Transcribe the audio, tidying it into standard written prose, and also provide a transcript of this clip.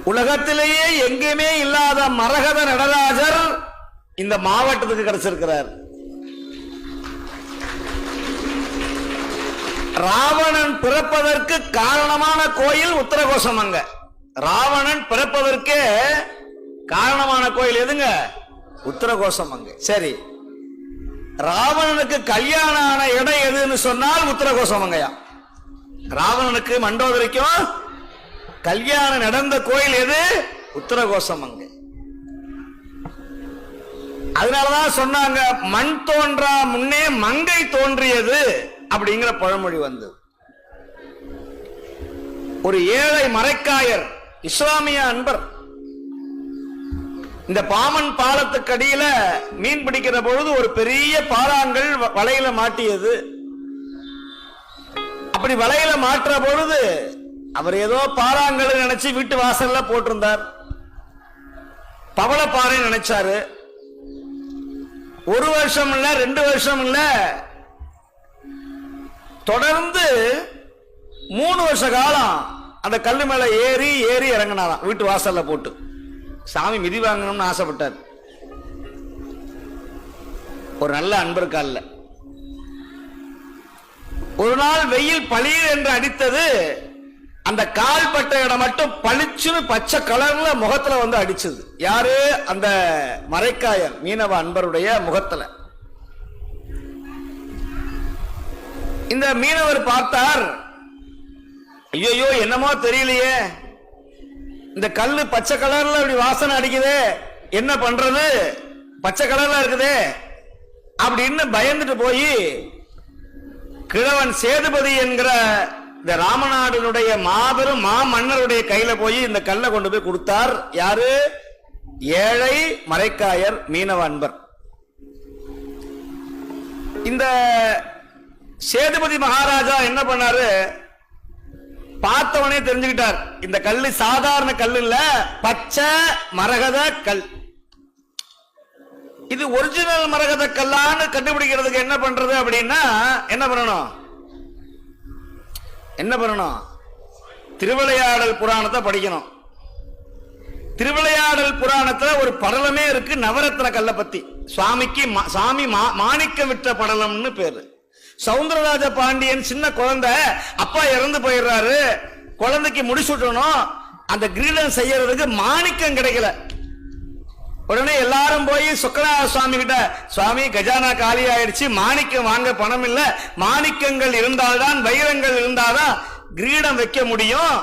உலகத்திலேயே எங்கேயுமே இல்லாத மரகத நடராஜர் இந்த மாவட்டத்துக்கு கிடைச்சிருக்கிறார். ராவணன் பிறப்பதற்கு காரணமான கோயில் உத்தரகோசமங்க. ராவணன் பிறப்பதற்கு காரணமான கோயில் எதுங்க? உத்தரகோசமங்க. சரி, ராவணனுக்கு கல்யாணம் ஆன இடம் எதுன்னு சொன்னால் உத்தரகோசமங்கயா. ராவணனுக்கு மண்டோதரிக்கும் கல்யாணம் நடந்த கோயில் எது? உத்தரகோசமங்க. அதனாலதான் சொன்னாங்க, மண் தோன்றா முன்னே மங்கை தோன்றியது அப்படிங்கிற பழமொழி வந்தது. ஒரு ஏழை மரைக்காயர் இஸ்லாமிய அன்பர் இந்த பாமன் பாலத்துக்கு அடியில மீன் பிடிக்கிற பொழுது ஒரு பெரிய பாறாங்கல் வலையில மாட்டியது. அப்படி வலையில மாற்ற பொழுது அவர் ஏதோ பாறாங்கல் நினைச்சு வீட்டு வாசல்ல போட்டிருந்தார். பவளப்பாறை நினைச்சாரு. ஒரு வருஷம் இல்ல, 2 வருஷம் இல்ல, தொடர்ந்து 3 வருஷ காலம் அந்த கல்லு மேல ஏறி ஏறி இறங்கினாராம் வீட்டு வாசல்ல போட்டு. சாமி மிதி வாங்கணும்னு ஆசைப்பட்டார். ஒரு நல்ல அன்பர் கால்ல ஒரு நாள் வெயில் பளீர் என்று அடித்தது. அந்த கால் பட்ட இடம் மட்டும் பளிச்சுன்னு பச்சை கலர்ல முகத்துல வந்து அடிச்சது. யாரு? அந்த மரைக்காயர் மீனவ அன்பருடைய முகத்துல. இந்த மீனவர் பார்த்தார், ஐயோ என்னமோ தெரியலையே, இந்த கல்லு பச்சை கலர்ல அப்படி வாசனை அடிக்குதே, என்ன பண்றது, பச்சை கலர்ல இருக்குதே அப்படின்னு பயந்துட்டு போய் கிழவன் சேதுபதி என்கிற இந்த ராமநாடனுடைய மாபெரும் மாமன்னருடைய கையில போய் இந்த கல்லை கொண்டு போய் கொடுத்தார். யாரு? ஏழை மரைக்காயர் மீனவ அன்பர். இந்த சேதுபதி மகாராஜா என்ன பண்ணாரு? பார்த்தவனே தெரிஞ்சுக்கிட்டார், இந்த கல்லு சாதாரண கல் இல்ல, பச்சை மரகத கல். இது ஒரிஜினல் மரகத கல்லான்னு கண்டுபிடிக்கிறதுக்கு என்ன பண்றது அப்படின்னா, என்ன பண்ணணும்? திருவிளையாடல் புராணத்தை படிக்கணும். திருவிளையாடல் புராணத்துல ஒரு படலமே இருக்கு நவரத்ன கல்லை பத்தி. சாமி மாணிக்கம் விட்ட படலம்னு பேரு. சவுந்தரராஜ பாண்டியன் சின்ன குழந்தை, அப்பா இறந்து போயிடுறாரு, குழந்தைக்கு முடிச்சுட்டணும், அந்த கிரீடம் செய்யறதுக்கு மாணிக்கம் கிடைக்கல. உடனே எல்லாரும் போய் சொக்கநாத சுவாமி கிட்ட, சுவாமி கஜானா காலி ஆயிடுச்சு, மாணிக்கம் வாங்க பணம் இல்ல, மாணிக்கங்கள் இருந்தால்தான் வைரங்கள் இருந்தால்தான் கிரீடம் வைக்க முடியும்.